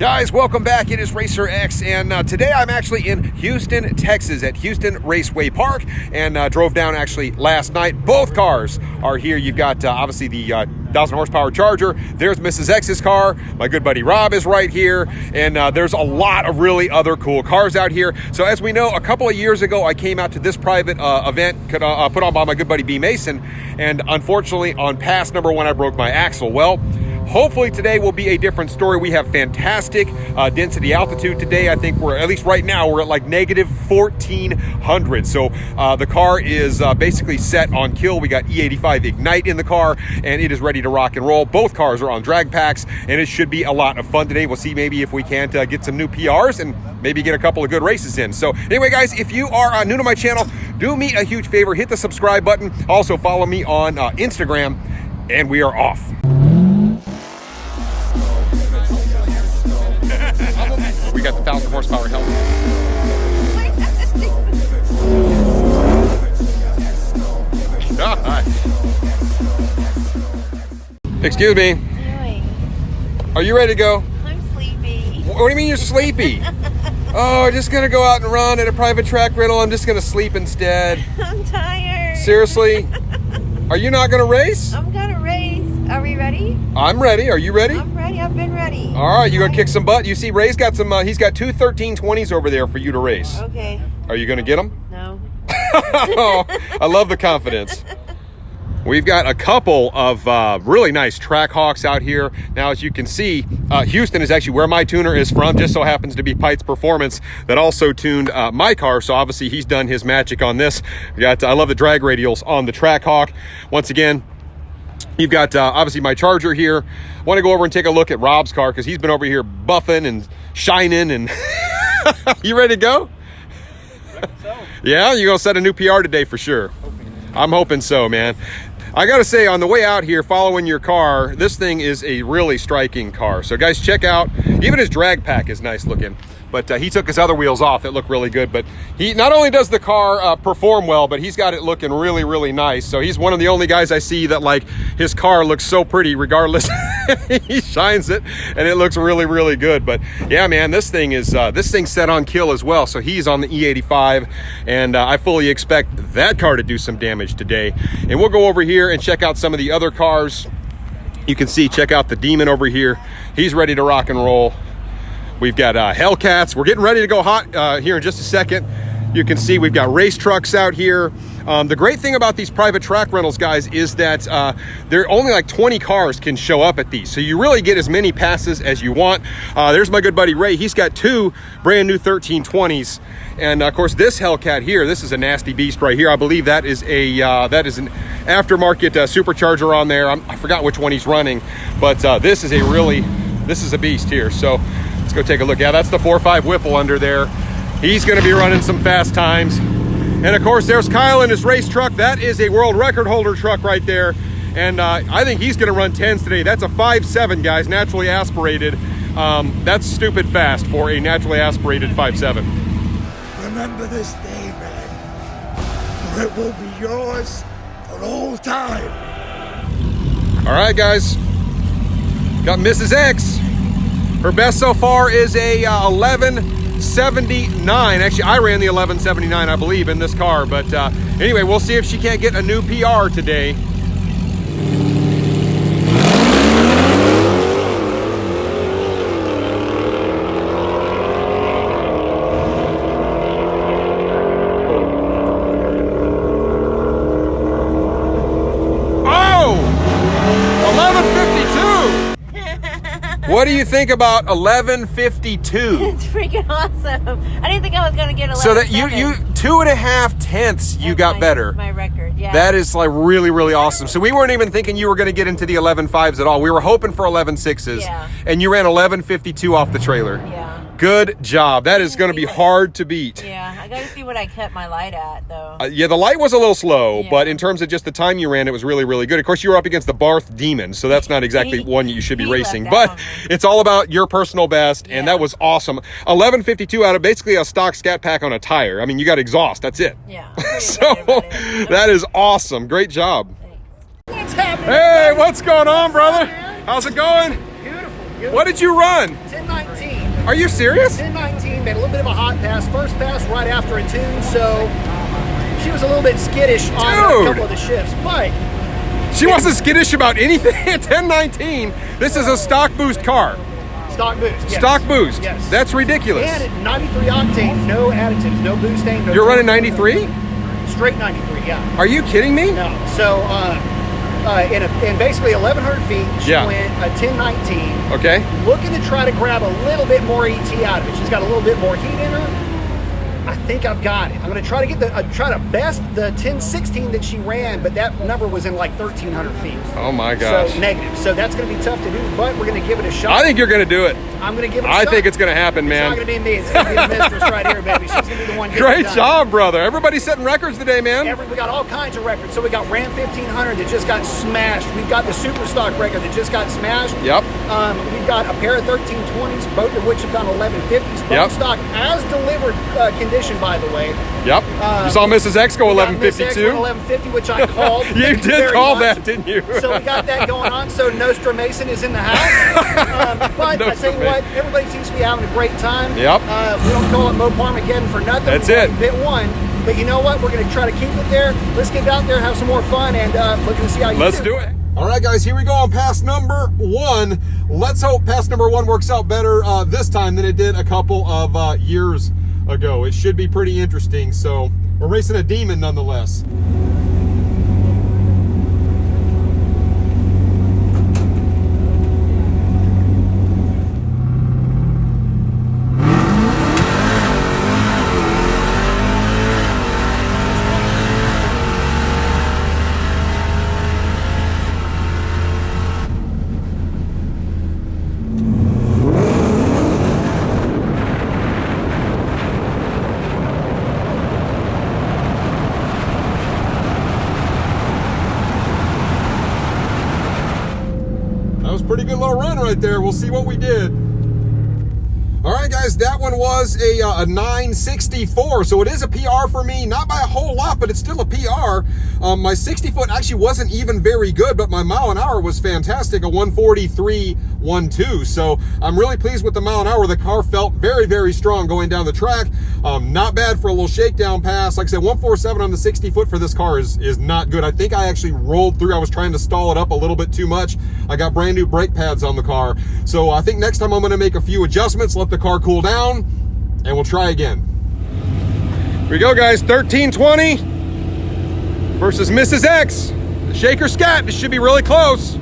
Guys, welcome back. It is Racer X, and today I'm actually in Houston, Texas at Houston Raceway Park, and drove down actually last night. Both cars are here. You've got obviously the 1,000 horsepower Charger. There's Mrs. X's car. My good buddy Rob is right here, and there's a lot of really other cool cars out here. So as we know, a couple of years ago, I came out to this private event put on by my good buddy B. Mason, and unfortunately on pass number 1, I broke my axle. Well, hopefully today will be a different story. We have fantastic density altitude today. I think we're, at least right now, we're at like negative 1,400. So the car is basically set on kill. We got E85 Ignite in the car, and it is ready to rock and roll. Both cars are on drag packs, and it should be a lot of fun today. We'll see maybe if we can't get some new PRs and maybe get a couple of good races in. So anyway, guys, if you are new to my channel, do me a huge favor. Hit the subscribe button. Also follow me on Instagram, and we are off. We got the 1,000 horsepower HELLCAT. Excuse me. Are you ready to go? I'm sleepy. What do you mean you're sleepy? Oh, just gonna go out and run at a private track rental. I'm just gonna sleep instead. I'm tired. Seriously? Are you not gonna race? I'm gonna race. Are we ready? I'm ready. Are you ready? I'm ready. I've been ready. All right, you gonna kick some butt? You see, Ray's got some. He's got two 1320s over there for you to race. Okay. Are you gonna get them? No. Oh, I love the confidence. We've got a couple of really nice track hawks out here. Now, as you can see, Houston is actually where my tuner is from. Just so happens to be Pite's Performance that also tuned my car. So obviously he's done his magic on this. I love the drag radials on the track hawk. Once again, you've got obviously my Charger here. Want to go over and take a look at Rob's car because he's been over here buffing and shining. And you ready to go? So. Yeah, you're gonna set a new PR today for sure. I'm hoping so, man. I gotta say, on the way out here, following your car, this thing is a really striking car. So guys, check out, even his drag pack is nice looking. But he took his other wheels off that look really good. But he not only does the car perform well, but he's got it looking really, really nice. So he's one of the only guys I see that like his car looks so pretty regardless. He shines it and it looks really, really good. But yeah, man, this thing's set on kill as well. So he's on the E85, and I fully expect that car to do some damage today. And we'll go over here and check out some of the other cars. You can see, check out the Demon over here. He's ready to rock and roll. We've got HELLCATs. We're getting ready to go hot here in just a second. You can see we've got race trucks out here. The great thing about these private track rentals, guys, is that there are only like 20 cars can show up at these. So you really get as many passes as you want. There's my good buddy Ray. He's got two brand new 1320s. And of course, this HELLCAT here, this is a nasty beast right here. I believe that is an aftermarket supercharger on there. I forgot which one he's running, but this is a beast here. So let's go take a look. Yeah, that's the 4.5 Whipple under there. He's going to be running some fast times. And of course, there's Kyle in his race truck. That is a world record holder truck right there. And I think he's going to run 10s today. That's a 5.7, guys, naturally aspirated. That's stupid fast for a naturally aspirated 5.7. Remember this day, man, or it will be yours for all time. All right, guys. Got Mrs. X. Her best so far is a 1179. Actually, I ran the 1179, I believe, in this car. But anyway, we'll see if she can't get a new PR today. What do you think about 1152? It's freaking awesome. I didn't think I was gonna get 11. So that you 2.5 tenths you got better. My record, yeah. That is like really, really awesome. So we weren't even thinking you were gonna get into the 11.5s at all. We were hoping for 11.6s. Yeah. And you ran 11.52 off the trailer. Yeah. Good job. That is gonna be hard to beat. Yeah, I gotta see what I kept my light at though. Yeah, the light was a little slow, Yeah. but in terms of just the time you ran, it was really, really good. Of course, you were up against the Barth Demon, so that's not exactly one you should be racing. But it's all about your personal best, and that was awesome. 11.52 out of basically a stock Scat Pack on a tire. I mean, you got exhaust. That's it. Yeah. So that is awesome. Great job. Thanks. What's happening? Hey, what's going on, brother? How's it going? Beautiful. good. What did you run? 10:19. Are you serious? 10:19, made a little bit of a hot pass. First pass right after a tune, so she was a little bit skittish on a couple of the shifts, but she wasn't skittish about anything at 10:19. This is a stock boost car. Stock boost. Yes. Stock boost. Yes. That's ridiculous. And at 93 octane, no additives, no boosting. No You're running 93? Straight 93, yeah. Are you kidding me? No. So, in basically 1,100 feet, she went a 10:19. Okay. Looking to try to grab a little bit more ET out of it. She's got a little bit more heat in her. I think I've got it. I'm going to try to get try to best the 10:16 that she ran, but that number was in like 1,300 feet. Oh my gosh. So negative. So that's going to be tough to do, but we're going to give it a shot. I think you're going to do it. I'm going to give it a I shot. think it's going to happen, man. It's not going to be me. It's going to be the mistress right here, baby. She's going to be the one getting Great it done. job, brother. Everybody's setting records today, man. We got all kinds of records. So we got Ram 1500 that just got smashed. We've got the super stock record that just got smashed. Yep. We've got a pair of 1320s, both of which have done 1150s. Bone stock as delivered condition, by the way. Yep. You saw Mrs. X go 1152. 1150, which I called. You did call that, didn't you? So we got that going on. So Nostra Mason is in the house. But I tell you what, everybody seems to be having a great time. Yep. We don't call it Moparmageddon for nothing. That's it. Bit one. But you know what? We're going to try to keep it there. Let's get out there, have some more fun, and looking to see how you do. Let's do it. All right, guys, here we go on pass number 1. Let's hope pass number 1 works out better this time than it did a couple of years ago. It should be pretty interesting. So we're racing a demon nonetheless. Pretty good little run right there. We'll see what we did. All right, guys, that one was a 964, so it is a PR for me. Not by a whole lot, but it's still a PR. My 60-foot actually wasn't even very good, but my mile an hour was fantastic, a 143.12. So I'm really pleased with the mile an hour. The car felt very, very strong going down the track. Not bad for a little shakedown pass. Like I said, 147 on the 60-foot for this car is not good. I think I actually rolled through. I was trying to stall it up a little bit too much. I got brand new brake pads on the car. So I think next time I'm going to make a few adjustments, let the car cool down, and we'll try again. Here we go, guys. 1320 versus Mrs. X. The Shaker Scat. This should be really close.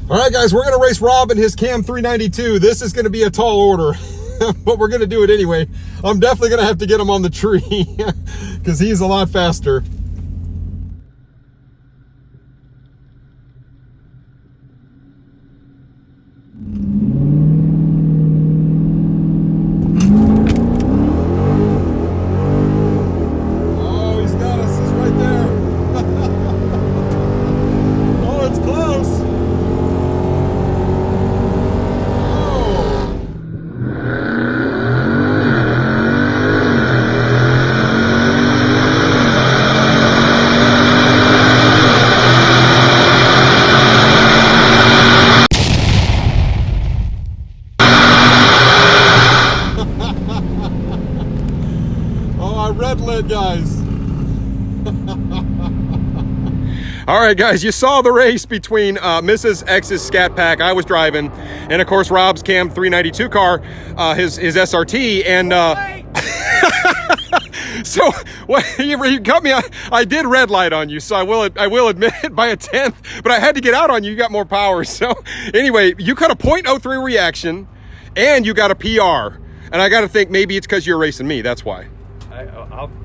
All right, guys, we're going to race Rob in his Cam 392. This is going to be a tall order, but we're going to do it anyway. I'm definitely going to have to get him on the tree because he's a lot faster. Oh, he's got us. He's right there. Oh, it's close. Red lid, guys. All right, guys, you saw the race between Mrs. X's Scat Pack I was driving, and of course Rob's Cam 392 car, his SRT, and so what you cut me. I did red light on you, so I will admit it by a 10th, but I had to get out on you. You got more power. So anyway, you cut a .03 reaction, and you got a PR, and I got to think maybe it's because you're racing me. That's why.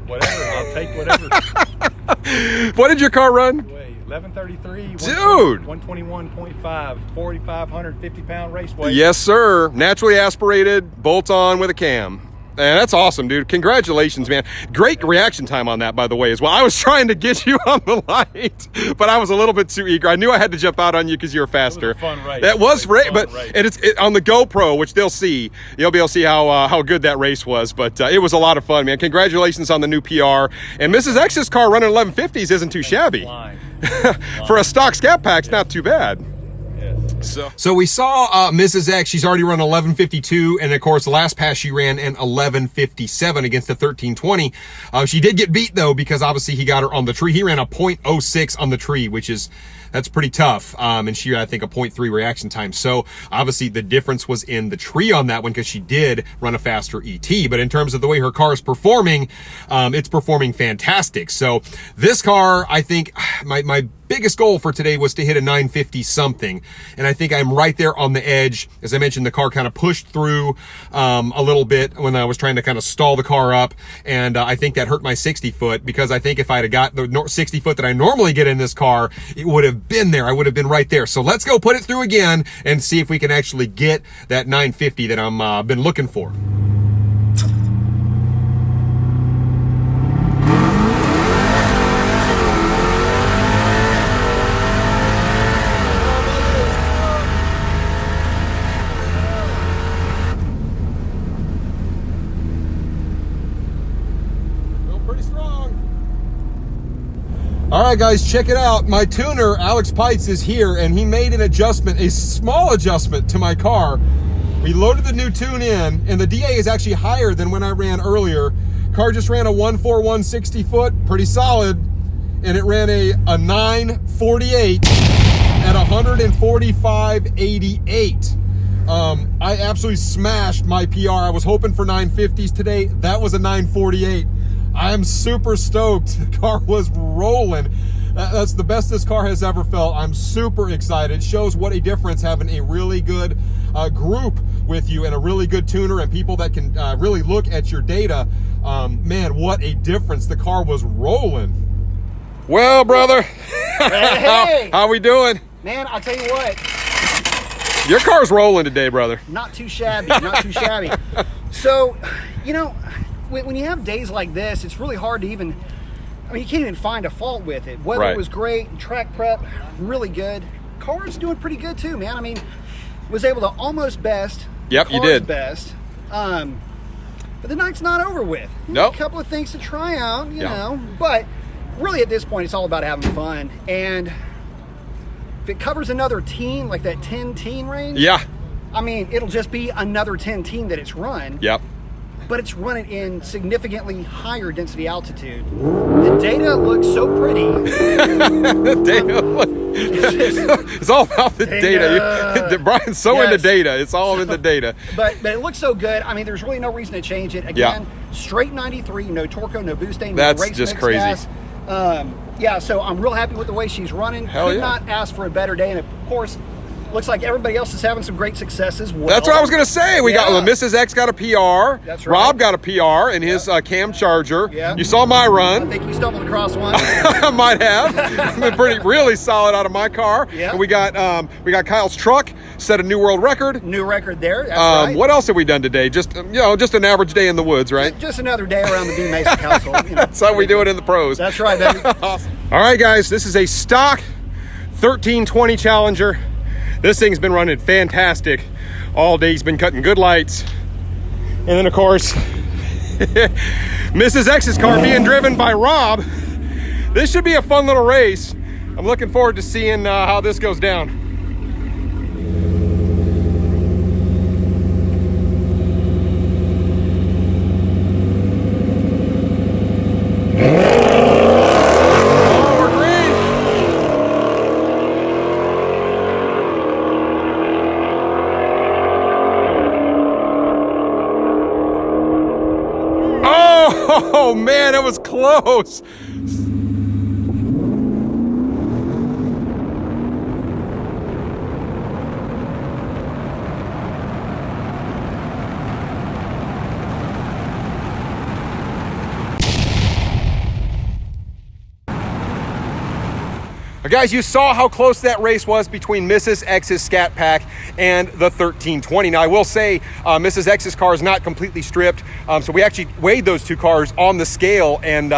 Whatever. I'll take whatever. What did your car run? 1133. Dude. 121.5, 4,550 pound race weight. Yes, sir. Naturally aspirated, bolt on with a cam. Man, that's awesome, dude. Congratulations, man. Great reaction time on that, by the way, as well. I was trying to get you on the light, but I was a little bit too eager. I knew I had to jump out on you because you were faster. It was a fun race. That was great, but race. it's on the GoPro, which they'll see. You'll be able to see how good that race was, but it was a lot of fun, man. Congratulations on the new PR. And Mrs. X's car running 1150s isn't too shabby. For a stock Scat Pack, it's not too bad. So we saw Mrs. X, she's already run 1152, and of course the last pass she ran in 1157 against the 1320. She did get beat though, because obviously he got her on the tree. He ran a 0.06 on the tree, that's pretty tough. And she, I think, a 0.3 reaction time. So obviously the difference was in the tree on that one, because she did run a faster ET. But in terms of the way her car is performing, it's performing fantastic. So this car, I think my biggest goal for today was to hit a 950 something. And I think I'm right there on the edge. As I mentioned, the car kind of pushed through a little bit when I was trying to kind of stall the car up. And I think that hurt my 60 foot, because I think if I'd have got the 60 foot that I normally get in this car, it would have been there. I would have been right there. So let's go put it through again and see if we can actually get that 950 that I'm been looking for. All right, guys, check it out. My tuner, Alex Pites, is here, and he made an adjustment, a small adjustment to my car. We loaded the new tune in, and the DA is actually higher than when I ran earlier. Car just ran a 141 60 foot, pretty solid, and it ran a 948 at 145.88. I absolutely smashed my PR. I was hoping for 950s today. That was a 948. I'm super stoked. The car was rolling. That's the best this car has ever felt. I'm super excited. It shows what a difference having a really good group with you, and a really good tuner, and people that can really look at your data. Man, what a difference. The car was rolling. Well, brother, Hey. how we doing? Man, I'll tell you what. Your car's rolling today, brother. Not too shabby, not too shabby. So, you know, when you have days like this, it's really hard to even, I mean, you can't even find a fault with it. Weather was great, track prep, really good. Car's doing pretty good too, man. I mean, was able to almost best. Yep, you did. Best. But the night's not over with. Nope. A couple of things to try out, you know. But really at this point, it's all about having fun. And if it covers another teen, like that 10-teen range. Yeah. I mean, it'll just be another 10-teen that it's run. Yep. But it's running in significantly higher density altitude. The data looks so pretty. The data. It's all about the data. Brian's so into data. It's all in the data. But it looks so good. I mean, there's really no reason to change it. Again, straight 93, no Torco, no Boostane, no That's race just mix crazy. gas. Yeah, so I'm real happy with the way she's running. Could not ask for a better day. And of course, looks like everybody else is having some great success as well. That's what I was going to say. We got Mrs. X got a PR. That's right. Rob got a PR in his Cam Charger. Yeah. You saw my I run. think you stumbled across one. I might have. Been really solid out of my car. Yeah. And we got Kyle's truck, set a new world record. New record there. That's right. What else have we done today? Just just an average day in the woods, right? Just another day around the B Mason household. You know. That's how we do it in the pros. That's right, baby. Awesome. All right, guys, this is a stock 1320 Challenger. This thing's been running fantastic all day. He's been cutting good lights. And then, of course, Mrs. X's car being driven by Rob. This should be a fun little race. I'm looking forward to seeing how this goes down. Oh man, it was close. Guys, you saw how close that race was between Mrs. X's Scat Pack and the 1320. Now, I will say Mrs. X's car is not completely stripped, so we actually weighed those two cars on the scale, and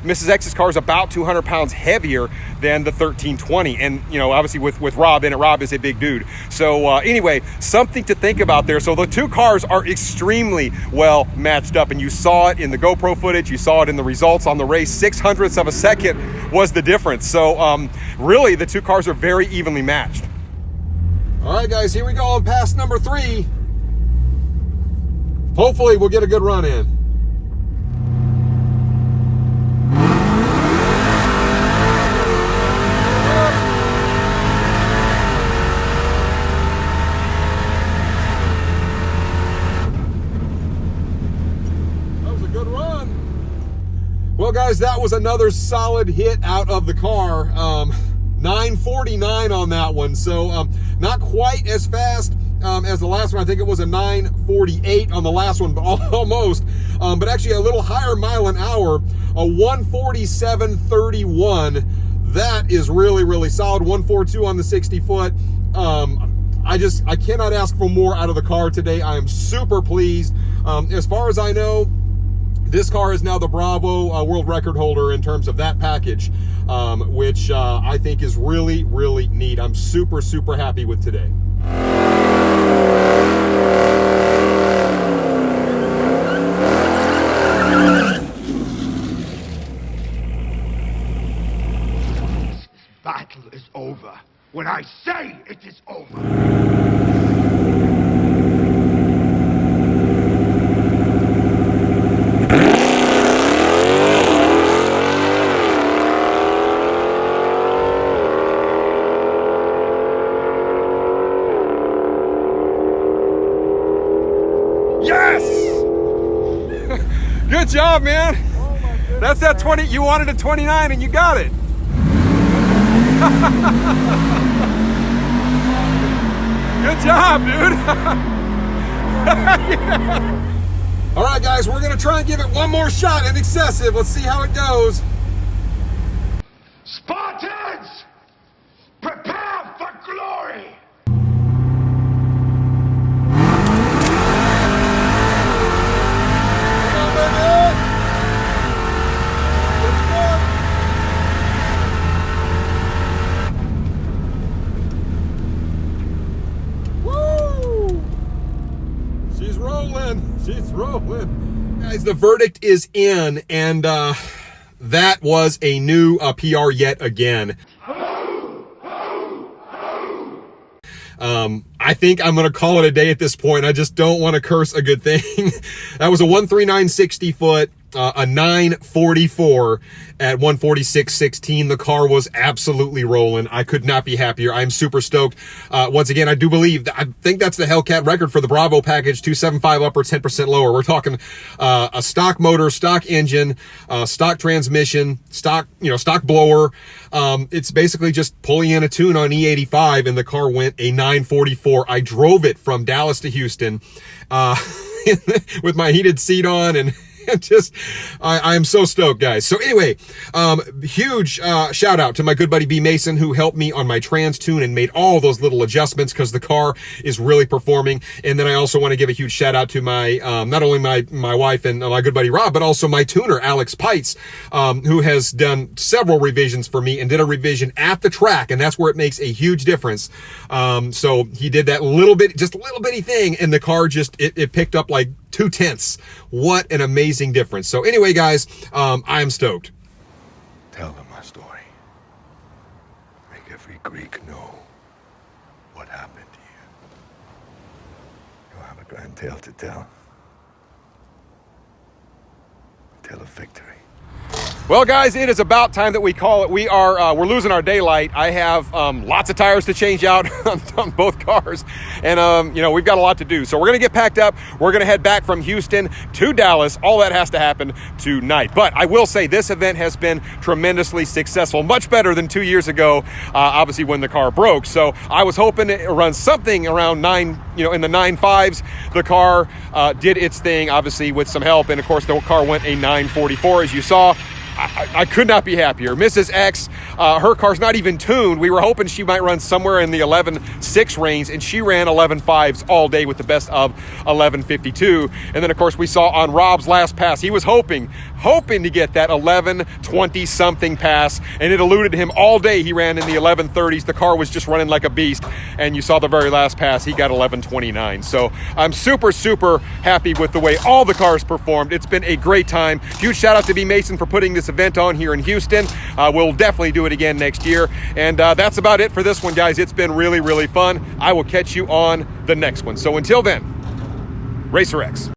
Mrs. X's car is about 200 pounds heavier than the 1320. And, you know, obviously with Rob in it, Rob is a big dude. So anyway, something to think about there. So the two cars are extremely well matched up, and you saw it in the GoPro footage. You saw it in the results on the race. 0.06 of a second was the difference. So really, the two cars are very evenly matched. All right, guys, here we go on pass number 3. Hopefully we'll get a good run in. Well, guys, that was another solid hit out of the car. 949 on that one. So not quite as fast as the last one. I think it was a 948 on the last one, but almost. But actually a little higher mile an hour, a 147.31. That is really, really solid. 142 on the 60 foot. I cannot ask for more out of the car today. I am super pleased. As far as I know, this car is now the Bravo world record holder in terms of that package, which I think is really, really neat. I'm super, super happy with today. This battle is over when I say it is over. Good job, man. Oh, that's that 20. You wanted a 29 and you got it. Good job, dude. Yeah. All right, guys, we're going to try and give it one more shot at excessive. Let's see how it goes. Spartans, prepare for glory. She's rolling. Guys, the verdict is in, and that was a new PR yet again. I think I'm going to call it a day at this point. I just don't want to curse a good thing. That was a 139.60 foot, a 944 at 146.16. The car was absolutely rolling. I could not be happier. I'm super stoked. Once again, I do believe, I think that's the HELLCAT record for the Bravo package, 275 upper, 10% lower. We're talking a stock motor, stock engine, stock transmission, stock blower. It's basically just pulling in a tune on E85, and the car went a 944. I drove it from Dallas to Houston with my heated seat on, and just, I am so stoked, guys. So anyway, huge shout out to my good buddy B Mason, who helped me on my trans tune and made all those little adjustments because the car is really performing. And then I also want to give a huge shout out to my not only my wife and my good buddy Rob, but also my tuner Alex Pites, who has done several revisions for me and did a revision at the track, and that's where it makes a huge difference. So he did that just a little bitty thing, and the car just it picked up like 0.2. What an amazing difference. So anyway, guys, I am stoked. Tell them my story. Make every Greek know what happened to you. You'll have a grand tale to tell. A tale of victory. Well, guys, it is about time that we call it. We're losing our daylight. I have lots of tires to change out on both cars, and we've got a lot to do. So we're gonna get packed up. We're gonna head back from Houston to Dallas. All that has to happen tonight. But I will say this event has been tremendously successful, much better than 2 years ago. Obviously, when the car broke. So I was hoping to run something around in the 9.5s. The car did its thing, obviously with some help, and of course the car went a 944, as you saw. I could not be happier. Mrs. X, her car's not even tuned. We were hoping she might run somewhere in the 11.6 range, and she ran 11.5s all day with the best of 11.52. And then, of course, we saw on Rob's last pass, he was hoping to get that 11.20 something pass, and it eluded him all day. He ran in the 11.30s. The car was just running like a beast, and you saw the very last pass, he got 11.29. So I'm super, super happy with the way all the cars performed. It's been a great time. Huge shout out to B. Mason for putting this event on here in Houston. We'll definitely do it again next year. And that's about it for this one, guys. It's been really, really fun. I will catch you on the next one. So until then, Racer X.